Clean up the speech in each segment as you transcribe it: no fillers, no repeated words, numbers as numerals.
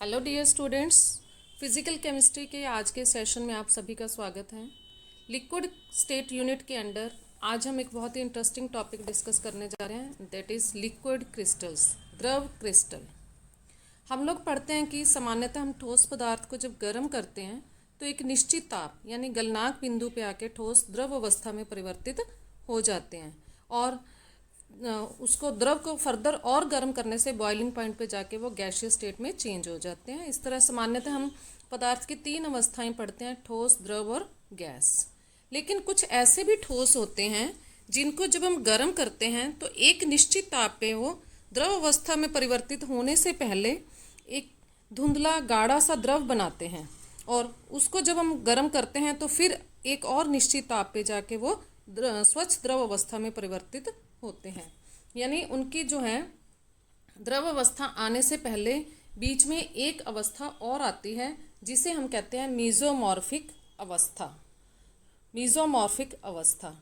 Hello dear students, physical chemistry के आज के सेशन में आप सभी का स्वागत है। लिक्विड स्टेट यूनिट के अंडर आज हम एक बहुत ही इंटरेस्टिंग टॉपिक डिस्कस करने जा रहे हैं, दैट इज़ लिक्विड क्रिस्टल्स, द्रव क्रिस्टल। हम लोग पढ़ते हैं कि सामान्यतः हम ठोस पदार्थ को जब गर्म करते हैं तो एक निश्चित ताप यानी गलनांक बिंदु पे आके ठोस द्रव अवस्था में परिवर्तित हो जाते हैं और उसको द्रव को फर्दर और गर्म करने से बॉइलिंग पॉइंट पे जाके वो गैसियस स्टेट में चेंज हो जाते हैं। इस तरह सामान्यतः हम पदार्थ की तीन अवस्थाएं पढ़ते हैं, ठोस, द्रव और गैस। लेकिन कुछ ऐसे भी ठोस होते हैं जिनको जब हम गर्म करते हैं तो एक निश्चित ताप पे वो द्रव अवस्था में परिवर्तित होने से पहले एक धुंधला गाढ़ा सा द्रव बनाते हैं और उसको जब हम गर्म करते हैं तो फिर एक और निश्चित ताप पे जाके वो स्वच्छ द्रव अवस्था में परिवर्तित होते हैं। यानी उनकी जो है द्रव अवस्था आने से पहले बीच में एक अवस्था और आती है जिसे हम कहते हैं मीजोमॉर्फिक अवस्था। मीजोमॉर्फिक अवस्था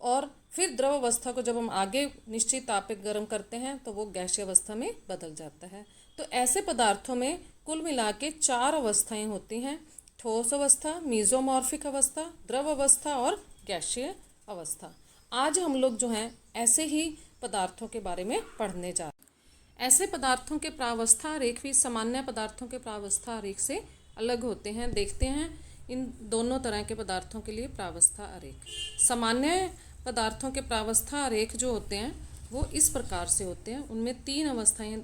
और फिर द्रव अवस्था को जब हम आगे निश्चित ताप पे गर्म करते हैं तो वो गैसीय अवस्था में बदल जाता है। तो ऐसे पदार्थों में कुल मिला के 4 अवस्थाएं होती हैं, ठोस अवस्था, मीजोमॉर्फिक अवस्था, द्रव अवस्था और गैसीय अवस्था। आज हम लोग जो हैं ऐसे ही पदार्थों के बारे में पढ़ने जा रहे हैं। ऐसे पदार्थों के प्रावस्था आरेख भी सामान्य पदार्थों के प्रावस्था आरेख से अलग होते हैं। देखते हैं इन दोनों तरह के पदार्थों के लिए प्रावस्था आरेख। सामान्य पदार्थों के प्रावस्था आरेख जो होते हैं वो इस प्रकार से होते हैं। उनमें 3 अवस्थाएं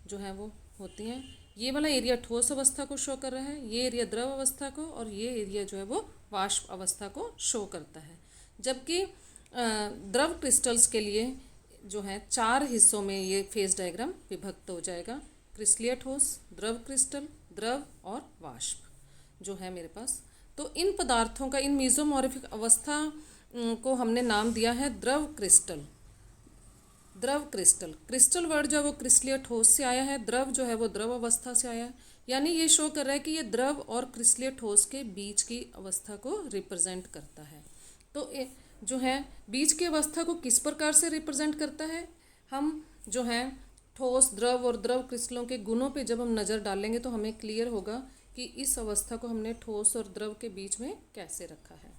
जो हैं वो होती हैं। ये वाला एरिया ठोस अवस्था को शो कर रहा है, ये एरिया द्रव अवस्था को, और ये एरिया जो है वो वाष्प अवस्था को शो करता है। जबकि द्रव क्रिस्टल्स के लिए जो है 4 हिस्सों में ये फेज डायग्राम विभक्त हो जाएगा। क्रिस्टलीय ठोस, द्रव क्रिस्टल, द्रव और वाष्प जो है मेरे पास। तो इन पदार्थों का, इन मीजोमॉर्फिक अवस्था को हमने नाम दिया है द्रव क्रिस्टल। द्रव क्रिस्टल, क्रिस्टल वर्ड जो है वो क्रिस्टलीय ठोस से आया है, द्रव जो है वो द्रव अवस्था से आया है। यानी ये शो कर रहा है कि ये द्रव और क्रिस्टलीय ठोस के बीच की अवस्था को रिप्रेजेंट करता है। तो जो है बीच की अवस्था को किस प्रकार से रिप्रेजेंट करता है, हम जो है ठोस, द्रव और द्रव क्रिस्टलों के गुणों पे जब हम नज़र डालेंगे तो हमें क्लियर होगा कि इस अवस्था को हमने ठोस और द्रव के बीच में कैसे रखा है।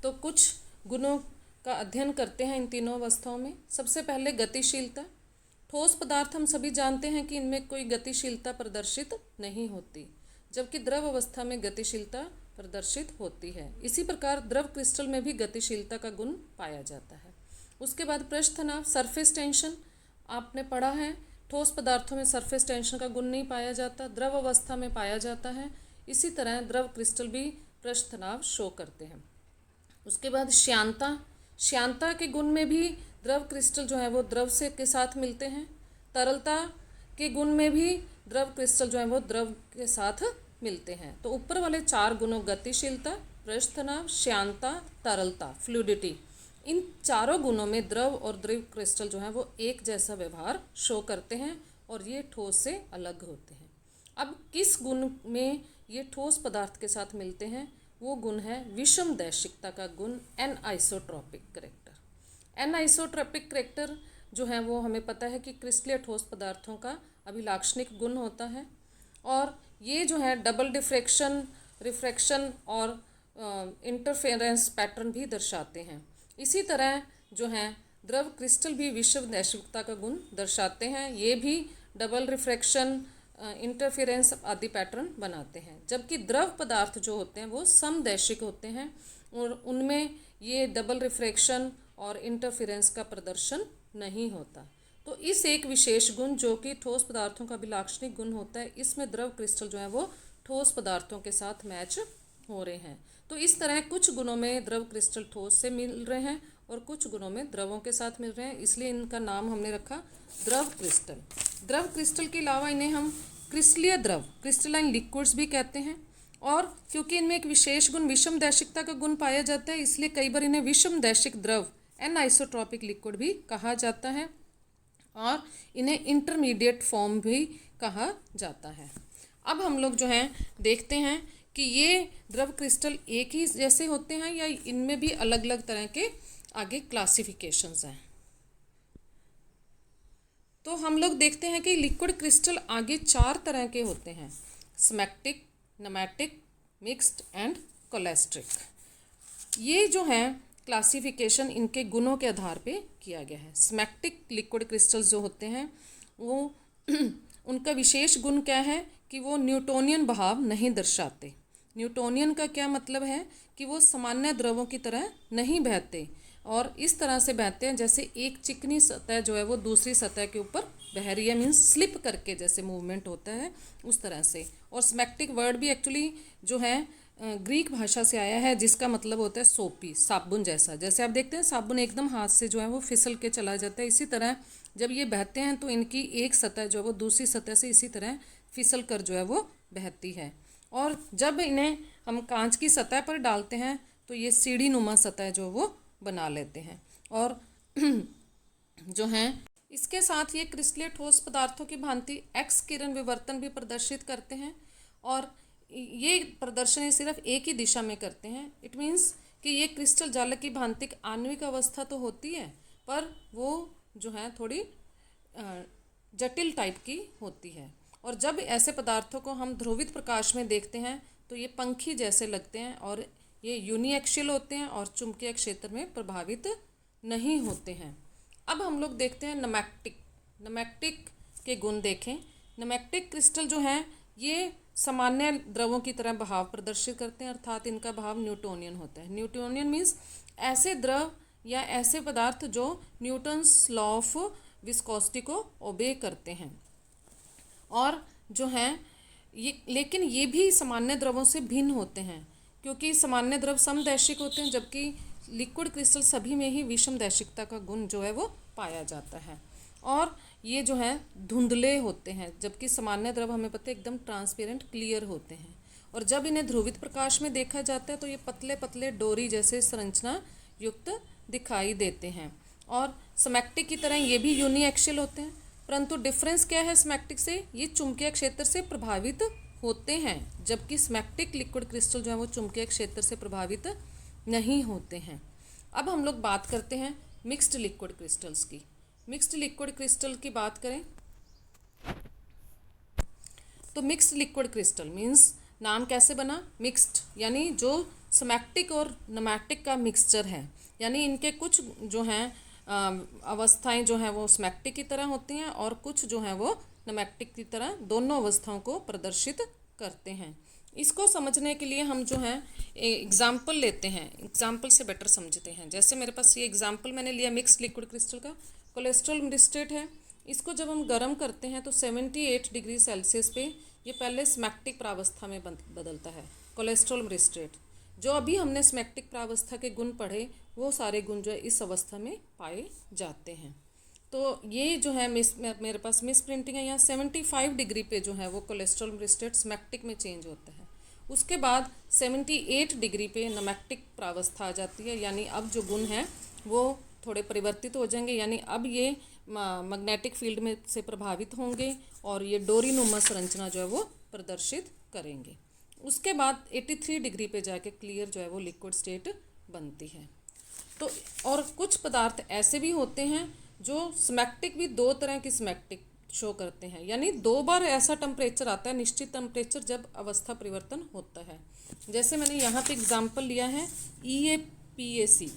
तो कुछ गुणों का अध्ययन करते हैं इन तीनों अवस्थाओं में। सबसे पहले गतिशीलता। ठोस पदार्थ हम सभी जानते हैं कि इनमें कोई गतिशीलता प्रदर्शित नहीं होती, जबकि द्रव अवस्था में गतिशीलता प्रदर्शित होती है। इसी प्रकार द्रव क्रिस्टल में भी गतिशीलता का गुण पाया जाता है। उसके बाद पृष्ठ तनाव, सरफेस टेंशन आपने पढ़ा है। ठोस पदार्थों में सरफेस टेंशन का गुण नहीं पाया जाता, द्रव अवस्था में पाया जाता है। इसी तरह द्रव क्रिस्टल भी पृष्ठ तनाव शो करते हैं। उसके बाद श्यानता, श्यानता के गुण में भी द्रव क्रिस्टल जो है वो द्रव से के साथ मिलते हैं। तरलता के गुण में भी द्रव क्रिस्टल जो है वो द्रव के साथ मिलते हैं। तो ऊपर वाले 4 गुणों, गतिशीलता, पृष्ठ तनाव, श्यानता, तरलता, फ्लूइडिटी, इन चारों गुणों में द्रव और द्रव क्रिस्टल जो है वो एक जैसा व्यवहार शो करते हैं और ये ठोस से अलग होते हैं। अब किस गुण में ये ठोस पदार्थ के साथ मिलते हैं, वो गुण है विषम दैशिकता का गुण, एनआइसोट्रॉपिक करैक्टर। एनआइसोट्रॉपिक करैक्टर जो है वो हमें पता है कि क्रिस्टलीय ठोस पदार्थों का अभिलाक्षणिक गुण होता है और ये जो है डबल डिफ्रैक्शन, रिफ्रैक्शन और इंटरफेरेंस पैटर्न भी दर्शाते हैं। इसी तरह जो है द्रव क्रिस्टल भी विषम दैशिकता का गुण दर्शाते हैं। ये भी डबल रिफ्रैक्शन, इंटरफेरेंस आदि पैटर्न बनाते हैं। जबकि द्रव पदार्थ जो होते हैं वो समदैशिक होते हैं और उनमें ये डबल रिफ्रैक्शन और इंटरफेरेंस का प्रदर्शन नहीं होता। तो इस एक विशेष गुण जो कि ठोस पदार्थों का अभिलाक्षणिक गुण होता है, इसमें द्रव क्रिस्टल जो है वो ठोस पदार्थों के साथ मैच हो रहे हैं। तो इस तरह कुछ गुणों में द्रव क्रिस्टल ठोस से मिल रहे हैं और कुछ गुणों में द्रवों के साथ मिल रहे हैं, इसलिए इनका नाम हमने रखा द्रव क्रिस्टल। द्रव क्रिस्टल के अलावा इन्हें हम क्रिस्टलीय द्रव, क्रिस्टलाइन लिक्विड्स भी कहते हैं। और क्योंकि इनमें एक विशेष गुण विषम दैशिकता का गुण पाया जाता है, इसलिए कई बार इन्हें विषम दैशिक द्रव, एनआइसोट्रॉपिक लिक्विड भी कहा जाता है और इन्हें इंटरमीडिएट फॉर्म भी कहा जाता है। अब हम लोग जो हैं देखते हैं कि ये द्रव क्रिस्टल एक ही जैसे होते हैं या इनमें भी अलग अलग तरह के आगे क्लासिफिकेशंस हैं। तो हम लोग देखते हैं कि लिक्विड क्रिस्टल आगे 4 तरह के होते हैं। स्मैक्टिक, नमैटिक, मिक्स्ड एंड कोलेस्ट्रिक। ये जो है क्लासिफिकेशन इनके गुणों के आधार पे किया गया है। स्मैक्टिक लिक्विड क्रिस्टल्स जो होते हैं वो उनका विशेष गुण क्या है कि वो न्यूटोनियन बहाव नहीं दर्शाते। न्यूटोनियन का क्या मतलब है कि वो सामान्य द्रवों की तरह नहीं बहते और इस तरह से बहते हैं जैसे एक चिकनी सतह जो है वो दूसरी सतह के ऊपर बह रही है, मीन्स स्लिप करके जैसे मूवमेंट होता है उस तरह से। और स्मैक्टिक वर्ड भी एक्चुअली जो है ग्रीक भाषा से आया है, जिसका मतलब होता है सोपी, साबुन जैसा। जैसे आप देखते हैं साबुन एकदम हाथ से जो है वो फिसल के चला जाता है, इसी तरह जब ये बहते हैं तो इनकी एक सतह जो है वो दूसरी सतह से इसी तरह फिसल कर जो है वो बहती है। और जब इन्हें हम कांच की सतह पर डालते हैं तो ये सीढ़ी नुमा सतह जो वो बना लेते हैं। और जो हैं इसके साथ ये क्रिस्टलीय ठोस पदार्थों की भांति एक्स किरण विवर्तन भी प्रदर्शित करते हैं और ये प्रदर्शन सिर्फ एक ही दिशा में करते हैं। इट मीन्स कि ये क्रिस्टल जालक की भांति आणविक अवस्था तो होती है पर वो जो है थोड़ी जटिल टाइप की होती है। और जब ऐसे पदार्थों को हम ध्रुवित प्रकाश में देखते हैं तो ये पंखी जैसे लगते हैं और ये यूनिएक्सियल होते हैं और चुंबकीय क्षेत्र में प्रभावित नहीं होते हैं। अब हम लोग देखते हैं नमैक्टिक। नमैक्टिक के गुण देखें। नमैक्टिक क्रिस्टल जो हैं ये सामान्य द्रवों की तरह बहाव प्रदर्शित करते हैं, अर्थात इनका बहाव न्यूटोनियन होता है। न्यूटोनियन मीन्स ऐसे द्रव या ऐसे पदार्थ जो न्यूटन्स लॉ ऑफ विस्कोसिटी को ओबे करते हैं। और जो हैं ये, लेकिन ये भी सामान्य द्रवों से भिन्न होते हैं क्योंकि सामान्य द्रव समदैशिक होते हैं जबकि लिक्विड क्रिस्टल सभी में ही विषमदैशिकता का गुण जो है वो पाया जाता है। और ये जो है धुंधले होते हैं जबकि सामान्य द्रव हमें पता है एकदम ट्रांसपेरेंट क्लियर होते हैं। और जब इन्हें ध्रुवित प्रकाश में देखा जाता है तो ये पतले पतले डोरी जैसे संरचना युक्त दिखाई देते हैं। और स्मैक्टिक की तरह ये भी यूनिएक्सियल होते हैं, परंतु डिफरेंस क्या है स्मैक्टिक से, ये चुंबकीय क्षेत्र से प्रभावित होते हैं जबकि स्मैक्टिक लिक्विड क्रिस्टल जो है वो चुंबकीय क्षेत्र से प्रभावित नहीं होते हैं। अब हम लोग बात करते हैं मिक्स्ड लिक्विड क्रिस्टल्स की। मिक्स्ड लिक्विड क्रिस्टल की बात करें तो मिक्स्ड लिक्विड क्रिस्टल मीन्स नाम कैसे बना, मिक्स्ड, यानी जो स्मैक्टिक और नमैटिक का मिक्सचर है, यानी इनके कुछ जो हैं अवस्थाएं जो हैं वो स्मैक्टिक की तरह होती हैं और कुछ जो हैं वो नमैक्टिक की तरह दोनों अवस्थाओं को प्रदर्शित करते हैं। इसको समझने के लिए हम जो है एग्जाम्पल लेते हैं, एग्जाम्पल से बेटर समझते हैं। जैसे मेरे पास ये एग्जाम्पल मैंने लिया मिक्स्ड लिक्विड क्रिस्टल का, कोलेस्ट्रॉल मिस्टेट है। इसको जब हम गर्म करते हैं तो 78 डिग्री सेल्सियस पे ये पहले स्मैक्टिक प्रावस्था में बदलता है, कोलेस्ट्रॉल मिस्टेट। जो अभी हमने स्मैक्टिक प्रावस्था के गुण पढ़े वो सारे गुण जो है इस अवस्था में पाए जाते हैं। तो ये जो है मेरे पास मिस प्रिंटिंग है, यहाँ 75 डिग्री पे जो है वो कोलेस्ट्रॉल मिस्टेट स्मैक्टिक में चेंज होता है। उसके बाद 78 डिग्री पे नमैक्टिक प्रावस्था आ जाती है, यानी अब जो गुण हैं वो थोड़े परिवर्तित हो जाएंगे, यानी अब ये मैग्नेटिक फील्ड में से प्रभावित होंगे और ये डोरीनुमा संरचना जो है वो प्रदर्शित करेंगे। उसके बाद 83 डिग्री पे जाके क्लियर जो है वो लिक्विड स्टेट बनती है। तो और कुछ पदार्थ ऐसे भी होते हैं जो स्मैक्टिक भी दो तरह की स्मैक्टिक शो करते हैं, यानी दो बार ऐसा टेम्परेचर आता है, निश्चित टेम्परेचर, जब अवस्था परिवर्तन होता है। जैसे मैंने यहाँ पे एग्जांपल लिया है EAPAC।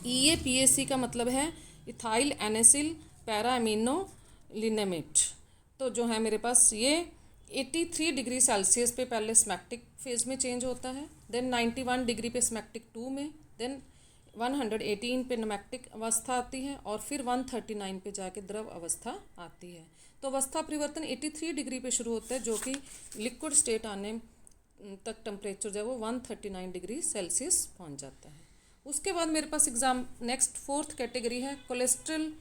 EAPAC का मतलब है इथाइल एनेसिल पैरा अमीनो लिनेमेट। तो जो है मेरे पास ये 83 डिग्री सेल्सियस पे पहले स्मैक्टिक फेज में चेंज होता है, देन 91 डिग्री पे स्मैक्टिक 2 में, देन 118 पे नमैक्टिक अवस्था आती है और फिर 139 पे जाके द्रव अवस्था आती है। तो अवस्था परिवर्तन 83 डिग्री पे शुरू होता है जो कि लिक्विड स्टेट आने तक टेम्परेचर जो है वो 139 डिग्री सेल्सियस पहुंच जाता है। उसके बाद मेरे पास नेक्स्ट 4th कैटेगरी है कोलेस्ट्रल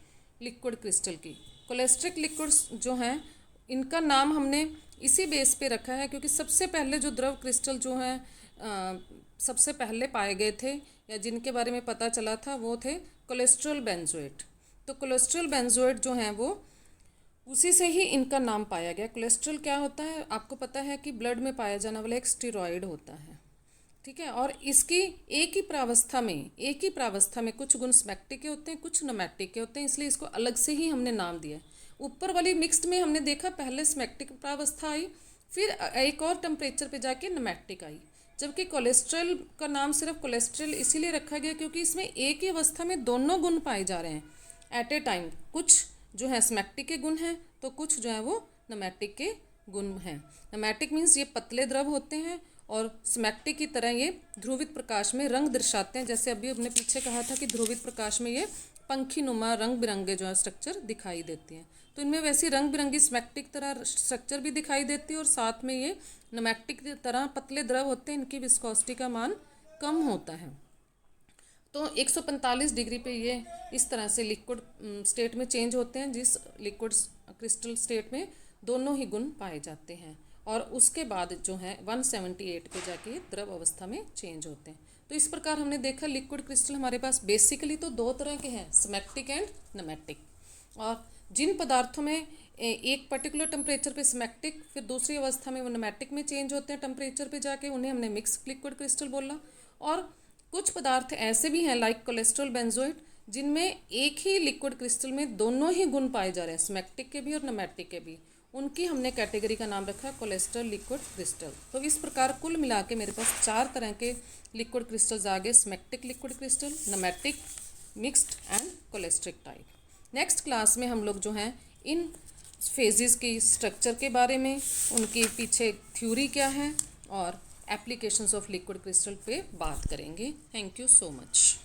लिक्विड क्रिस्टल की। कोलेस्ट्रिक लिक्विड्स जो हैं इनका नाम हमने इसी बेस पे रखा है क्योंकि सबसे पहले जो द्रव क्रिस्टल जो हैं सबसे पहले पाए गए थे या जिनके बारे में पता चला था वो थे कोलेस्ट्रॉल बेंजोएट। तो कोलेस्ट्रॉल बेंजोएट जो हैं वो उसी से ही इनका नाम पाया गया। कोलेस्ट्रॉल क्या होता है आपको पता है कि ब्लड में पाया जाने वाला एक स्टेरॉइड होता है, ठीक है। और इसकी एक ही प्रावस्था में कुछ गुण स्मैक्टिक के होते हैं, कुछ नमैक्टिक के होते हैं, इसलिए इसको अलग से ही हमने नाम दिया। ऊपर वाली मिक्स्ड में हमने देखा पहले स्मैक्टिक प्रावस्था आई फिर एक और टेम्परेचर पे जाके नमैटिक आई। जबकि कोलेस्ट्रॉल का नाम सिर्फ कोलेस्ट्रॉल इसीलिए रखा गया क्योंकि इसमें एक ही अवस्था में दोनों गुण पाए जा रहे हैं एट ए टाइम। कुछ जो है स्मैक्टिक के गुण हैं तो कुछ जो है वो नमैटिक के गुण हैं। नमैटिक मीन्स ये पतले द्रव होते हैं और स्मैक्टिक की तरह ये ध्रुवित प्रकाश में रंग दर्शाते हैं। जैसे अभी हमने पीछे कहा था कि ध्रुवित प्रकाश में ये पंखी नुमा रंग बिरंगे जो है स्ट्रक्चर दिखाई देते हैं। तो इनमें वैसी रंग बिरंगी स्मैक्टिक तरह स्ट्रक्चर भी दिखाई देती है और साथ में ये नमैक्टिक की तरह पतले द्रव होते हैं, इनकी विस्कोसिटी का मान कम होता है। तो 145 डिग्री पे ये इस तरह से लिक्विड स्टेट में चेंज होते हैं, जिस लिक्विड क्रिस्टल स्टेट में दोनों ही गुण पाए जाते हैं। और उसके बाद जो है 178 पे जाके द्रव अवस्था में चेंज होते हैं। तो इस प्रकार हमने देखा लिक्विड क्रिस्टल हमारे पास बेसिकली तो दो तरह के हैं, स्मैक्टिक एंड नमैटिक। और जिन पदार्थों में एक पर्टिकुलर टेम्परेचर पे स्मैक्टिक फिर दूसरी अवस्था में वो नमैटिक में चेंज होते हैं टेम्परेचर पे जाके, उन्हें हमने मिक्स लिक्विड क्रिस्टल बोला। और कुछ पदार्थ ऐसे भी हैं लाइक कोलेस्ट्रॉल बेंजोइड, जिनमें एक ही लिक्विड क्रिस्टल में दोनों ही गुण पाए जा रहे हैं, स्मैक्टिक के भी और नमैटिक के भी। उनकी हमने कैटेगरी का नाम रखा कोलेस्ट्रॉल लिक्विड क्रिस्टल। तो इस प्रकार कुल मिला के मेरे पास 4 तरह के लिक्विड क्रिस्टल्स आ गए, smectic liquid crystal, nematic, mixed and cholesteric type. Next class में हम लोग जो हैं इन फेजेस की स्ट्रक्चर के बारे में, उनके पीछे थ्योरी क्या है और एप्लीकेशंस ऑफ लिक्विड क्रिस्टल पे बात करेंगे। Thank you so much.